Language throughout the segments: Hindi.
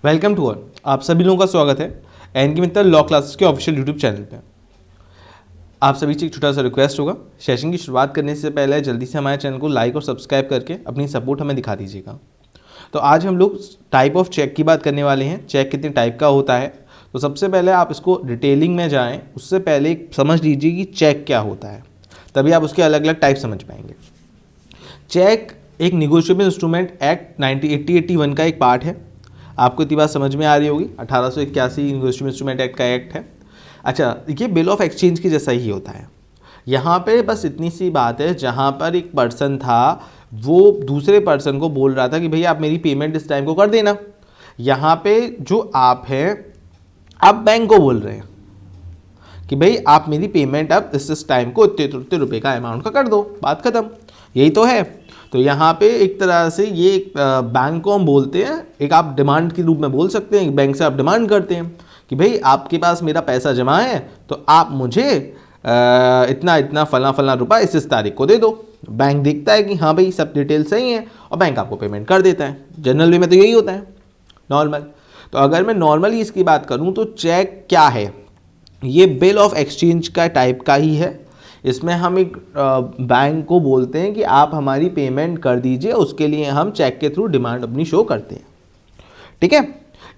Welcome to all. आप सभी लोगों का स्वागत है एन के मित्तर लॉ क्लासेस के ऑफिशियल यूट्यूब चैनल पे। आप सभी से एक छोटा सा रिक्वेस्ट होगा, सेशन की शुरुआत करने से पहले जल्दी से हमारे चैनल को लाइक और सब्सक्राइब करके अपनी सपोर्ट हमें दिखा दीजिएगा। तो आज हम लोग टाइप ऑफ चेक की बात करने वाले हैं। चेक कितने टाइप का होता है, तो सबसे पहले आप इसको डिटेलिंग में जाएँ, उससे पहले समझ लीजिए कि चेक क्या होता है, तभी आप उसके अलग अलग टाइप समझ पाएंगे। चेक एक निगोशिएबल इंस्ट्रूमेंट एक्ट 1981 का एक पार्ट है। आपको इतनी बात समझ में आ रही होगी। 1881 निगोशिएबल इंस्ट्रूमेंट एक्ट का एक्ट है। अच्छा, ये बिल ऑफ एक्सचेंज की जैसा ही होता है। यहाँ पे बस इतनी सी बात है, जहाँ पर एक पर्सन था वो दूसरे पर्सन को बोल रहा था कि भैया आप मेरी पेमेंट इस टाइम को कर देना। यहाँ पे जो आप हैं, आप बैंक को बोल रहे हैं कि भाई आप मेरी पेमेंट अब इस टाइम को इतने रुपए का अमाउंट का कर दो, बात खत्म। यही तो है। तो यहाँ पे एक तरह से ये बैंक को हम बोलते हैं, एक आप डिमांड के रूप में बोल सकते हैं। बैंक से आप डिमांड करते हैं कि भाई आपके पास मेरा पैसा जमा है, तो आप मुझे इतना इतना फला रुपया इस तारीख को दे दो। बैंक देखता है कि हाँ भाई सब डिटेल सही है और बैंक आपको पेमेंट कर देता है। जनरल वे में तो यही होता है, नॉर्मल। तो अगर मैं नॉर्मली इसकी बात करूँ तो चेक क्या है, ये बिल ऑफ एक्सचेंज का टाइप का ही है। इसमें हम एक बैंक को बोलते हैं कि आप हमारी पेमेंट कर दीजिए, उसके लिए हम चेक के थ्रू डिमांड अपनी शो करते हैं। ठीक है।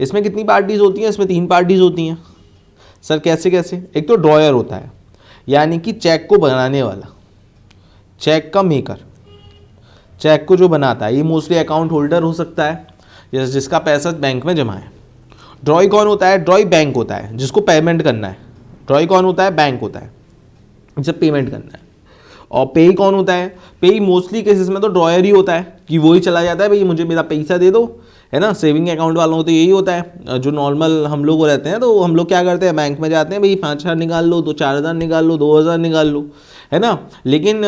इसमें कितनी पार्टीज होती हैं? इसमें 3 पार्टीज होती हैं। सर कैसे कैसे? एक तो ड्रॉयर होता है, यानी कि चेक को बनाने वाला, चेक का मेकर, चेक को जो बनाता है। ये मोस्टली अकाउंट होल्डर हो सकता है जिसका पैसा बैंक में जमा है। ड्रॉई कौन होता है? ड्रॉई बैंक होता है जिसको पेमेंट करना है। ड्रॉई कौन होता है? बैंक होता है जब पेमेंट करना है। और पेई कौन होता है? पेई मोस्टली केसेस में तो ड्रॉयर ही होता है कि वो ही चला जाता है, भाई मुझे मेरा पैसा दे दो, है ना। सेविंग अकाउंट वालों को तो यही होता है। जो नॉर्मल हम लोग रहते हैं तो हम लोग क्या करते हैं, बैंक में जाते हैं, भाई 5,000 निकाल लो, तो 4,000 निकाल लो, 2,000 निकाल लो, है ना। लेकिन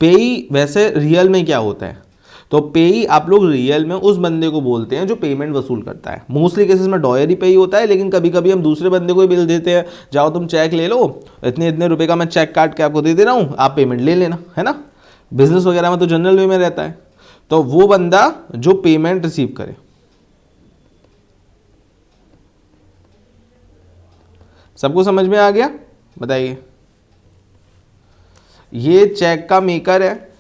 पेई वैसे रियल में क्या होता है, तो पेई आप लोग रियल में उस बंदे को बोलते हैं जो पेमेंट वसूल करता है। मोस्टली केसेस में ड्रॉयर ही पेई होता है, लेकिन कभी कभी हम दूसरे बंदे को ही बिल देते हैं, जाओ तुम चेक ले लो, इतने इतने रुपए का मैं चेक काट के आपको दे दे रहा हूँ, आप पेमेंट ले लेना, है ना। बिजनेस वगैरह में तो जनरल वे में रहता है। तो वो बंदा जो पेमेंट रिसीव करे। सबको समझ में आ गया? बताइए। ये चेक का मेकर है।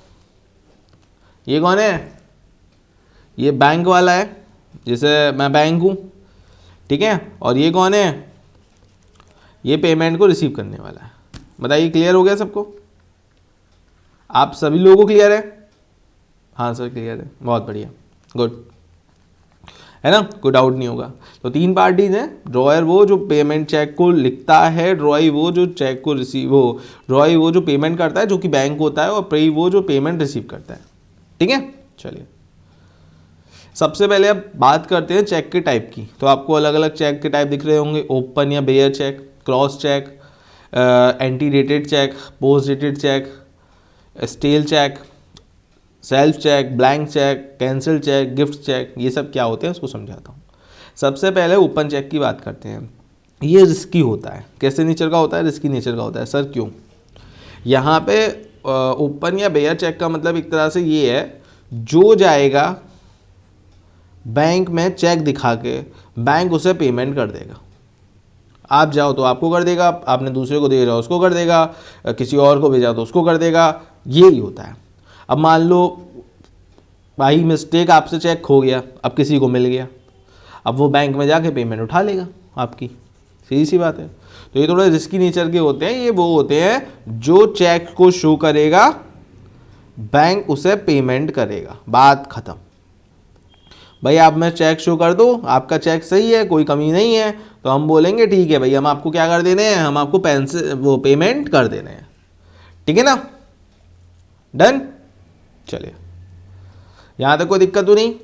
ये कौन है? ये बैंक वाला है, जैसे मैं बैंक हूं, ठीक है। और ये कौन है? ये पेमेंट को रिसीव करने वाला है। बताइए, क्लियर हो गया सबको? आप सभी लोगों को क्लियर है? हाँ सर क्लियर है, बहुत बढ़िया, गुड, है ना, कोई डाउट नहीं होगा। तो 3 पार्टीज हैं। ड्रॉयर वो जो पेमेंट चेक को लिखता है, ड्रॉई वो जो चेक को रिसीव, वो ड्रॉई वो जो पेमेंट करता है जो कि बैंक होता है, और पेई वो जो पेमेंट रिसीव करता है। ठीक है, चलिए सबसे पहले अब बात करते हैं चेक के टाइप की। तो आपको अलग अलग चेक के टाइप दिख रहे होंगे, ओपन या bearer cheque, cross cheque, antedated cheque, post dated cheque, stale cheque, self cheque, blank cheque, cancel cheque, gift cheque. ये सब क्या होते हैं उसको समझाता हूँ। सबसे पहले ओपन चेक की बात करते हैं। ये रिस्की होता है। कैसे नेचर का होता है? रिस्की नेचर का होता है। सर क्यों? यहाँ पे ओपन या बेयर चेक का मतलब एक तरह से ये है, जो जाएगा बैंक में चेक दिखा के, बैंक उसे पेमेंट कर देगा। आप जाओ तो आपको कर देगा, आपने दूसरे को दे रहा उसको कर देगा, किसी और को भेजा तो उसको कर देगा। यही होता है। अब मान लो भाई मिस्टेक आपसे चेक खो गया, अब किसी को मिल गया, अब वो बैंक में जाके पेमेंट उठा लेगा आपकी। सीधी सी बात है। तो ये थोड़े रिस्की नेचर के होते हैं। ये वो होते हैं जो चेक को शो करेगा, बैंक उसे पेमेंट करेगा, बात खत्म। भाई आप मैं चेक शो कर दो, आपका चेक सही है, कोई कमी नहीं है, तो हम बोलेंगे ठीक है भाई, हम आपको क्या कर देने हैं, हम आपको वो पेमेंट कर देने हैं। ठीक है ना, डन। चलिए, यहां तक कोई दिक्कत तो नहीं?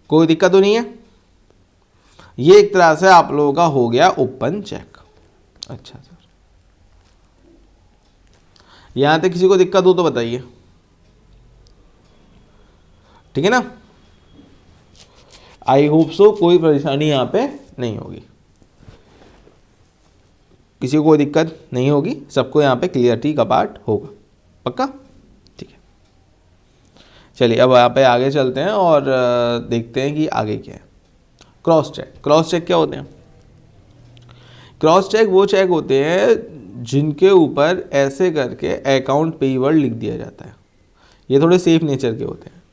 कोई दिक्कत तो नहीं है? ये एक तरह से आप लोगों का हो गया ओपन चेक। अच्छा सर, यहां तक किसी को दिक्कत हो तो बताइए। ठीक है ना, आई होप सो कोई परेशानी यहां पे नहीं होगी, किसी को कोई दिक्कत नहीं होगी, सबको यहां पे क्लियरिटी का पार्ट होगा, पक्का? ठीक है, चलिए अब यहाँ पे आगे चलते हैं और देखते हैं कि आगे क्या है। Cross check. क्रॉस चेक क्या होते हैं? क्रॉस चेक वो चेक होते हैं जिनके ऊपर ऐसे करके अकाउंट पेएबल लिख दिया जाता है। ये थोड़े सेफ नेचर के होते हैं।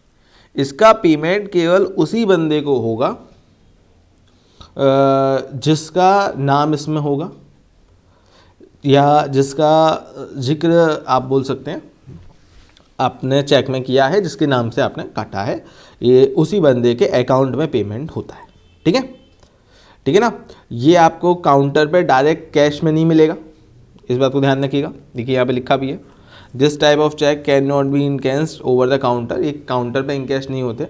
इसका पेमेंट केवल उसी बंदे को होगा जिसका नाम इसमें होगा या जिसका जिक्र आप बोल सकते हैं आपने चेक में किया है, जिसके नाम से आपने काटा है, ये उसी बंदे के अकाउंट में पेमेंट होता है। ठीक है, ठीक है ना। ये आपको काउंटर पे डायरेक्ट कैश में नहीं मिलेगा, इस बात को ध्यान रखिएगा। देखिए यहाँ पे लिखा भी है, this type of cheque can not be encashed over the counter. ये काउंटर पे इनकैश नहीं होते,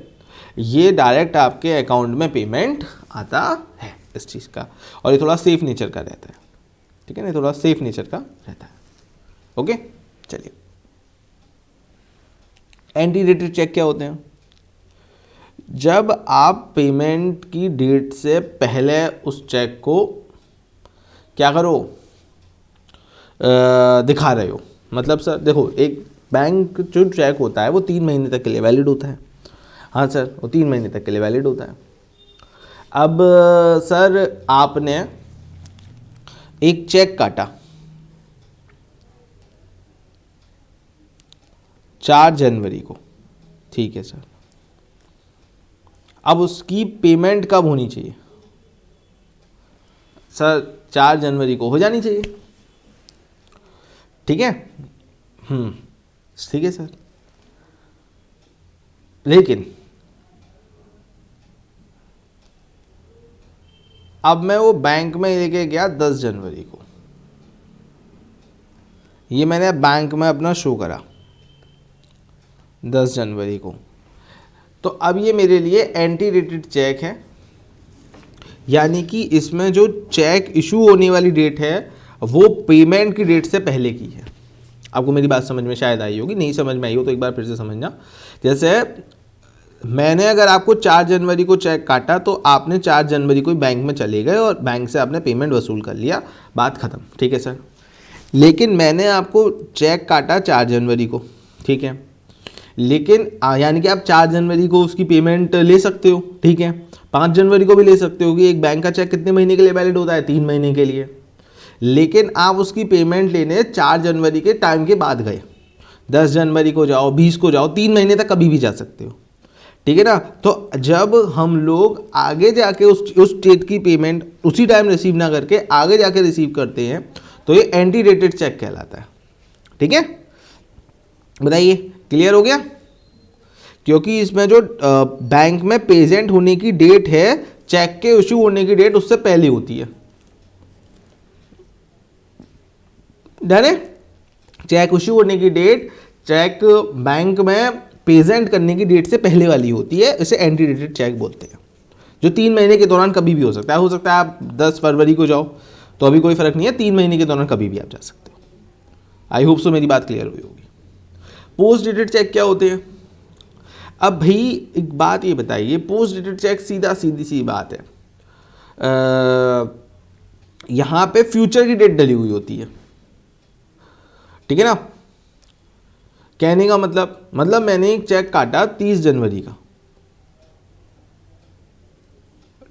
ये डायरेक्ट आपके अकाउंट में पेमेंट आता है इस चीज़ का। और ये थोड़ा सेफ नेचर का रहता है। ठीक है ना, थोड़ा सेफ नेचर का रहता है। ओके, चलिए एंटी डेटेड चेक क्या होते हैं? जब आप पेमेंट की डेट से पहले उस चेक को क्या करो, दिखा रहे हो। मतलब सर देखो, एक बैंक जो चेक होता है वो 3 महीने तक के लिए वैलिड होता है। हाँ सर, वो 3 महीने तक के लिए वैलिड होता है। अब सर आपने एक चेक काटा 4 जनवरी को, ठीक है सर। अब उसकी पेमेंट कब होनी चाहिए? सर 4 जनवरी को हो जानी चाहिए। ठीक है, ठीक है सर। लेकिन अब मैं वो बैंक में लेके गया 10 जनवरी को, ये मैंने बैंक में अपना शो करा 10 जनवरी को, तो अब ये मेरे लिए एंटी डेटेड चेक है। यानी कि इसमें जो चेक इशू होने वाली डेट है वो पेमेंट की डेट से पहले की है। आपको मेरी बात समझ में शायद आई होगी, नहीं समझ में आई हो तो एक बार फिर से समझना। जैसे मैंने अगर आपको 4 जनवरी को चेक काटा तो आपने 4 जनवरी को बैंक में चले गए और बैंक से आपने पेमेंट वसूल कर लिया, बात ख़त्म। ठीक है सर। लेकिन मैंने आपको चेक काटा 4 जनवरी को, ठीक है, लेकिन यानी कि आप 4 जनवरी को उसकी पेमेंट ले सकते हो, ठीक है, 5 जनवरी को भी ले सकते हो कि एक बैंक का चेक कितने महीने के लिए वैलिड होता है? 3 महीने के लिए। लेकिन आप उसकी पेमेंट लेने 4 जनवरी के टाइम के बाद गए, 10 जनवरी को जाओ, 20 को जाओ, 3 महीने तक कभी भी जा सकते हो। ठीक है ना। तो जब हम लोग आगे जाके उस डेट की पेमेंट उसी टाइम रिसीव ना करके आगे जाके रिसीव करते हैं तो ये एंटी डेटेड चेक कहलाता है। ठीक है, बताइए क्लियर हो गया? क्योंकि इसमें जो बैंक में प्रेजेंट होने की डेट है, चेक के इशू होने की डेट उससे पहले होती है। डन है? चेक इशू होने की डेट चेक बैंक में प्रेजेंट करने की डेट से पहले वाली होती है, इसे एंटी डेटेड चेक बोलते हैं। जो 3 महीने के दौरान कभी भी हो सकता है। हो सकता है आप 10 फरवरी को जाओ तो अभी कोई फर्क नहीं है, 3 महीने के दौरान कभी भी आप जा सकते हो। आई होप सो मेरी बात क्लियर हुई होगी। पोस्ट डेटेड चेक क्या होते हैं? अब भाई एक बात ये बताइए, पोस्ट डेटेड चेक सीधी सी बात है, यहां पे फ्यूचर की डेट डली हुई होती है। ठीक है ना। कहने का मतलब मैंने एक चेक काटा 30 जनवरी का,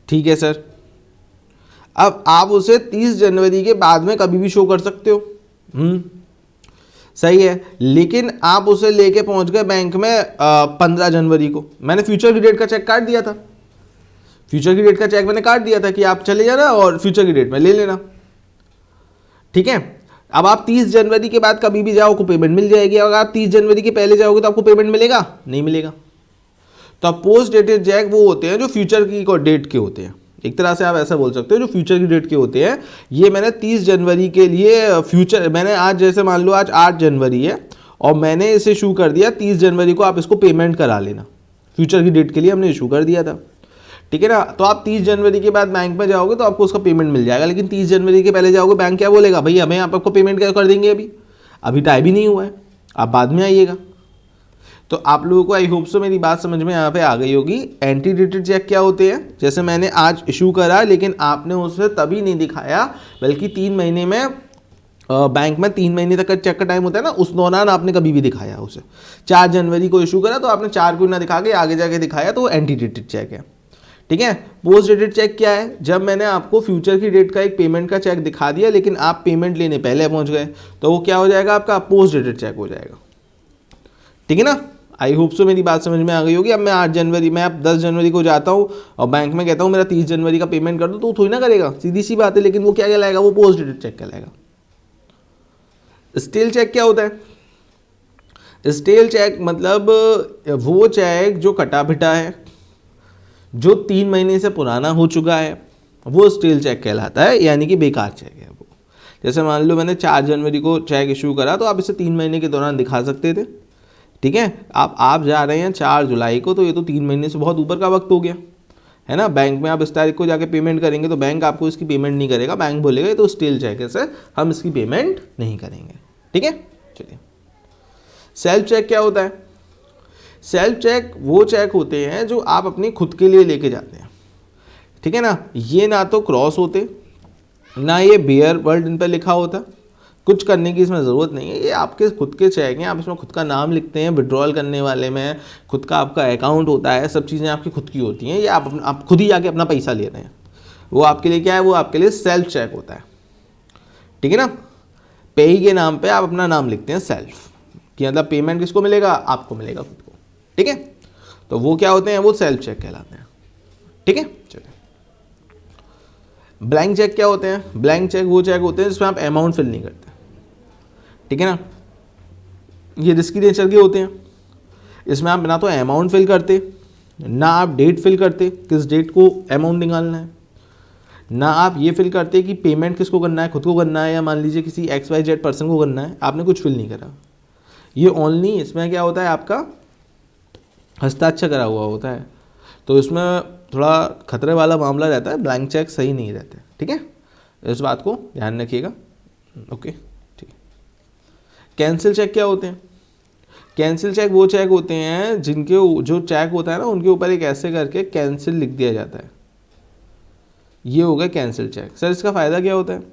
ठीक है सर। अब आप उसे 30 जनवरी के बाद में कभी भी शो कर सकते हो, सही है। लेकिन आप उसे लेके पहुंच गए बैंक में 15 जनवरी को, मैंने फ्यूचर की डेट का चेक काट दिया था। फ्यूचर की डेट का चेक मैंने काट दिया था कि आप चले जाना और फ्यूचर की डेट में ले लेना। ठीक है। अब आप 30 जनवरी के बाद कभी भी जाओ, आपको पेमेंट मिल जाएगी। अगर आप 30 जनवरी के पहले जाओगे तो आपको पेमेंट मिलेगा? नहीं मिलेगा। तो पोस्ट डेटेड चेक वो होते हैं जो फ्यूचर की डेट के होते हैं। एक तरह से आप ऐसा बोल सकते हो, जो फ्यूचर की डेट के होते हैं। ये मैंने 30 जनवरी के लिए फ्यूचर, मैंने आज जैसे मान लो आज 8 जनवरी है और मैंने इसे इशू कर दिया 30 जनवरी को, आप इसको पेमेंट करा लेना। फ्यूचर की डेट के लिए हमने इशू कर दिया था। ठीक है ना। तो आप 30 जनवरी के बाद बैंक में जाओगे तो आपको उसका पेमेंट मिल जाएगा। लेकिन 30 जनवरी के पहले जाओगे, बैंक क्या बोलेगा, भाई हमें आप आपको पेमेंट क्या कर देंगे, अभी टाइम ही नहीं हुआ है, आप बाद में आइएगा। तो आप लोगों को आई होप सो मेरी बात समझ में यहाँ पे आ गई होगी। एंटी डेटेड चेक क्या होते हैं? जैसे मैंने आज इशू करा लेकिन आपने उसे तभी नहीं दिखाया, बल्कि 3 महीने में बैंक में 3 महीने तक का चेक का टाइम होता है ना, उस दौरान आपने कभी भी दिखाया उसे, 4 जनवरी को इशू करा तो आपने 4 को ना दिखा के आगे जाके दिखाया तो वो एंटीडेटेड चेक है। ठीक है। पोस्ट डेटेड चेक क्या है? जब मैंने आपको फ्यूचर की डेट का एक पेमेंट का चेक दिखा दिया लेकिन आप पेमेंट लेने पहले पहुंच गए, तो वो क्या हो जाएगा? आपका पोस्ट डेटेड चेक हो जाएगा। ठीक है ना? आई होप सो मेरी बात समझ में आ गई होगी। अब मैं 8 जनवरी, मैं अब 10 जनवरी को जाता हूँ और बैंक में कहता हूँ मेरा 30 जनवरी का पेमेंट कर दो, तो वो थोड़ी ना करेगा, सीधी सी बात है। लेकिन वो क्या कहलाएगा? वो पोस्ट डेटेड चेक कहलाएगा। स्टेल चेक क्या होता है? स्टेल चेक मतलब वो चेक जो कटा पिटा है, जो 3 महीने से पुराना हो चुका है, वो स्टेल चेक कहलाता है, यानी कि बेकार चेक है वो। जैसे मान लो मैंने 4 जनवरी को चेक इशू करा तो आप इसे 3 महीने के दौरान दिखा सकते थे। ठीक है। आप जा रहे हैं 4 जुलाई को, तो ये तो 3 महीने से बहुत ऊपर का वक्त हो गया है ना। बैंक में आप इस तारीख को जाके पेमेंट करेंगे तो बैंक आपको इसकी पेमेंट नहीं करेगा, बैंक बोलेगा ये तो स्टेल चेक है सर, हम इसकी पेमेंट नहीं करेंगे। ठीक है। चलिए, सेल्फ चेक क्या होता है? सेल्फ चेक वो चेक होते हैं जो आप अपने खुद के लिए लेके जाते हैं। ठीक है ना। ये ना तो क्रॉस होते, ना ये बेयर वर्ड इन पर लिखा होता, कुछ करने की इसमें ज़रूरत नहीं है। ये आपके खुद के चेक हैं, आप इसमें खुद का नाम लिखते हैं, विड्रॉल करने वाले में खुद का आपका अकाउंट होता है, सब चीज़ें आपकी खुद की होती हैं। ये आप खुद ही जाके अपना पैसा ले रहे हैं, वो आपके लिए क्या है? वो आपके लिए सेल्फ चेक होता है। ठीक है ना। पेई के नाम पे आप अपना नाम लिखते हैं सेल्फ, कि मतलब पेमेंट किसको मिलेगा? आपको मिलेगा खुद को। ठीक है। तो वो क्या होते हैं? वो सेल्फ चेक कहलाते हैं। ठीक है। चलिए, ब्लैंक चेक क्या होते हैं? ब्लैंक चेक वो चेक होते हैं जिसमें आप अमाउंट फिल नहीं करते। ठीक है ना। ये रिस्की नेचर के होते हैं, इसमें आप ना तो अमाउंट फिल करते, ना आप डेट फिल करते, किस डेट को अमाउंट निकालना है, ना आप ये फिल करते कि पेमेंट किसको करना है, खुद को करना है या मान लीजिए किसी XYZ पर्सन को करना है, आपने कुछ फिल नहीं करा। ये ओनली इसमें क्या होता है? आपका हस्ताक्षर करा हुआ होता है, तो इसमें थोड़ा खतरे वाला मामला रहता है, ब्लैंक चेक सही नहीं रहते। ठीक है। इस बात को ध्यान रखिएगा। ओके, ठीक है। कैंसिल चेक क्या होते हैं? कैंसिल चेक वो चेक होते हैं जिनके जो चेक होता है ना, उनके ऊपर एक ऐसे करके कैंसिल लिख दिया जाता है। ये हो गया कैंसिल चेक। सर इसका फ़ायदा क्या होता है?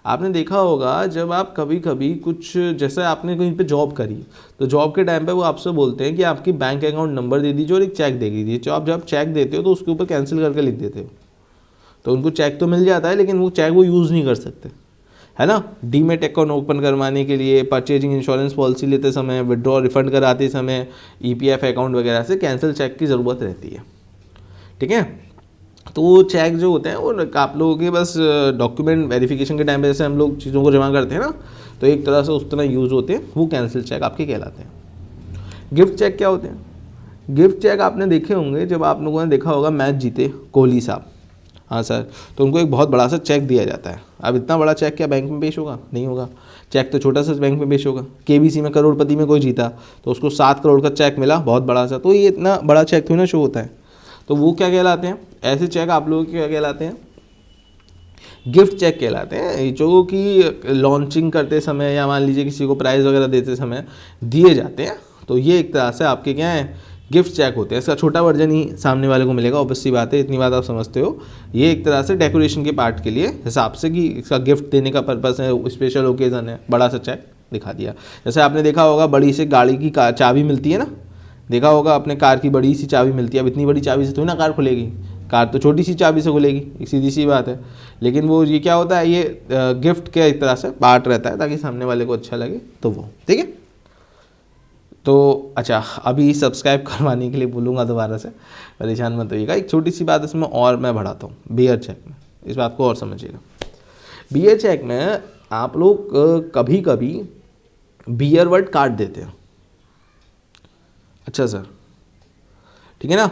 आपने देखा होगा जब आप कभी कभी कुछ, जैसे आपने कहीं पे जॉब करी, तो जॉब के टाइम पे वो आपसे बोलते हैं कि आपकी बैंक अकाउंट नंबर दे दीजिए और एक चेक दे दीजिए। तो आप जब चेक देते हो तो उसके ऊपर कैंसिल करके लिख देते हो, तो उनको चेक तो मिल जाता है लेकिन वो चेक वो यूज़ नहीं कर सकते, है ना। डीमेट अकाउंट ओपन करवाने के लिए, परचेजिंग इंश्योरेंस पॉलिसी लेते समय, विड्रॉ रिफंड कराते समय, EPF अकाउंट वगैरह से कैंसिल चेक की ज़रूरत रहती है। ठीक है। तो वो चेक जो होते हैं वो आप लोगों के बस डॉक्यूमेंट वेरिफिकेशन के टाइम पे जैसे हम लोग चीज़ों को जमा करते हैं ना, तो एक तरह से उस तरह यूज़ होते हैं, वो कैंसिल चेक आपके कहलाते हैं। गिफ्ट चेक क्या होते हैं? गिफ्ट चेक आपने देखे होंगे, जब आप लोगों ने देखा होगा मैच जीते कोहली साहब, हाँ सर, तो उनको एक बहुत बड़ा सा चेक दिया जाता है। अब इतना बड़ा चेक क्या बैंक में पेश होगा? नहीं होगा। चेक तो छोटा सा बैंक में पेश होगा। KBC में करोड़पति में कोई जीता तो उसको 7 करोड़ का चेक मिला, बहुत बड़ा सा, तो ये इतना बड़ा चेक थोड़ी ना शो होता है। तो वो क्या कहलाते हैं? ऐसे चेक आप लोगों के क्या कहलाते हैं? गिफ्ट चेक कहलाते हैं, जो कि लॉन्चिंग करते समय या मान लीजिए किसी को प्राइज़ वगैरह देते समय दिए जाते हैं। तो ये एक तरह से आपके क्या है? गिफ्ट चेक होते हैं। इसका छोटा वर्जन ही सामने वाले को मिलेगा, ऑब्वियस सी बात है, इतनी बात आप समझते हो। ये एक तरह से डेकोरेशन के पार्ट के लिए हिसाब से कि इसका गिफ्ट देने का पर्पस है, स्पेशल ओकेज़न है, बड़ा सा चेक दिखा दिया। जैसे आपने देखा होगा बड़ी से गाड़ी की चाबी मिलती है ना, देखा होगा अपने कार की बड़ी सी चाबी मिलती है। अब इतनी बड़ी चाबी से थोड़ी ना कार खुलेगी, कार तो छोटी सी चाबी से खुलेगी, सीधी सी बात है। लेकिन वो ये क्या होता है? ये गिफ्ट के एक तरह से पार्ट रहता है ताकि सामने वाले को अच्छा लगे, तो वो ठीक है। तो अच्छा, अभी सब्सक्राइब करवाने के लिए बोलूँगा दोबारा से, परेशान मत होइएगा। एक छोटी सी बात इसमें और मैं बढ़ाता हूँ, बियर चेक में, इस बात को और समझिएगा। बियर चेक में आप लोग कभी कभी बियर वर्ड काट देते हैं। अच्छा सर, ठीक है ना।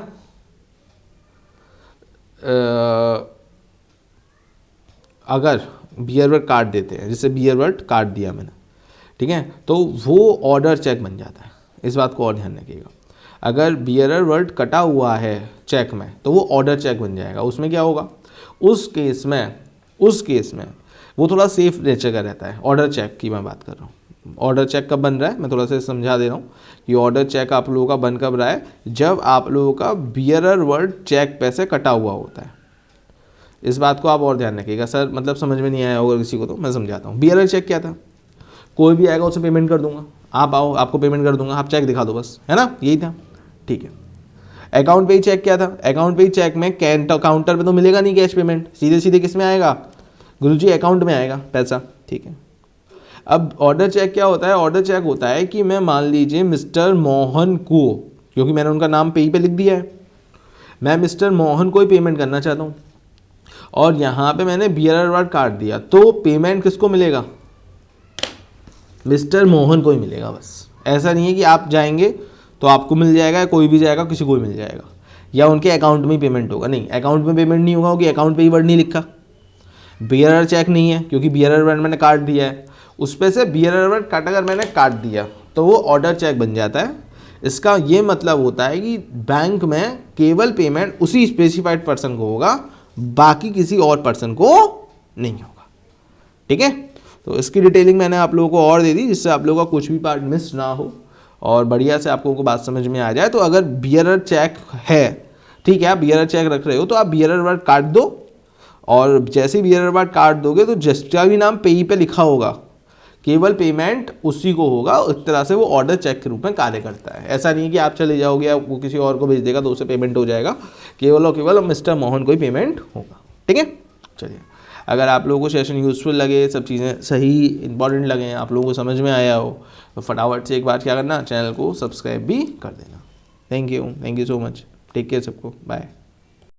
अगर बियर वर्ड काट देते हैं, जैसे बियर वर्ड काट दिया मैंने, ठीक है, तो वो ऑर्डर चेक बन जाता है। इस बात को और ध्यान रखिएगा। अगर बियरर वर्ड कटा हुआ है चेक में तो वो ऑर्डर चेक बन जाएगा। उसमें क्या होगा? उस केस में वो थोड़ा सेफ नेचर का रहता है। ऑर्डर चेक की मैं बात कर रहा हूँ। ऑर्डर चेक कब बन रहा है, मैं थोड़ा सा समझा दे रहा हूँ कि ऑर्डर चेक आप लोगों का बन कब रहा है, जब आप लोगों का बियरर वर्ड चेक पे से कटा हुआ होता है। इस बात को आप और ध्यान रखिएगा। सर मतलब समझ में नहीं आया होगा किसी को, तो मैं समझाता हूँ। बियरर चेक क्या था? कोई भी आएगा उसे पेमेंट कर दूंगा, आप आओ आपको पेमेंट कर दूंगा, आप चेक दिखा दो बस, है ना, यही था। ठीक है, अकाउंट पे ही चेक क्या था, अकाउंट पे ही चेक में काउंटर पे तो मिलेगा नहीं कैश पेमेंट, सीधे सीधे किस में आएगा गुरुजी, अकाउंट में आएगा पैसा। ठीक है, अब ऑर्डर चेक क्या होता है, ऑर्डर चेक होता है कि मैं मान लीजिए मिस्टर मोहन को, क्योंकि मैंने उनका नाम पे ही पे लिख दिया है, मैं मिस्टर मोहन को ही पेमेंट करना चाहता हूँ और यहाँ पे मैंने बियरर वर्ड काट दिया, तो पेमेंट किसको मिलेगा, मिस्टर मोहन को ही मिलेगा बस। ऐसा नहीं है कि आप जाएंगे तो आपको मिल जाएगा, कोई भी जाएगा किसी को भी मिल जाएगा, या उनके अकाउंट में ही पेमेंट होगा, नहीं अकाउंट में पेमेंट नहीं होगा क्योंकि अकाउंट पे ही वर्ड नहीं लिखा, बियरर चेक नहीं है क्योंकि बियरर वर्ड मैंने काट दिया है, उस पर से बियरर वर्ड कट अगर मैंने काट दिया तो वो ऑर्डर चेक बन जाता है। इसका ये मतलब होता है कि बैंक में केवल पेमेंट उसी स्पेसिफाइड पर्सन को होगा, बाकी किसी और पर्सन को नहीं होगा। ठीक है, तो इसकी डिटेलिंग मैंने आप लोगों को और दे दी जिससे आप लोगों का कुछ भी पार्ट मिस ना हो और बढ़िया से आप लोगों को बात समझ में आ जाए। तो अगर बियरर चेक है, ठीक है, आप बियरर चेक रख रहे हो तो आप बियरर वर्ड काट दो और जैसे ही बियरर वर्ड काट दोगे तो जिसका भी नाम पेई पे लिखा होगा केवल पेमेंट उसी को होगा। इस तरह से वो ऑर्डर चेक के रूप में कार्य करता है। ऐसा नहीं है कि आप चले जाओगे वो किसी और को भेज देगा तो उसे पेमेंट हो जाएगा, केवल और केवल मिस्टर मोहन को ही पेमेंट होगा। ठीक है, चलिए, अगर आप लोगों को सेशन यूजफुल लगे, सब चीज़ें सही इंपॉर्टेंट लगे, आप लोगों को समझ में आया हो तो फटाफट से एक बार क्या करना, चैनल को सब्सक्राइब भी कर देना। Thank you so much, take care सबको, बाय।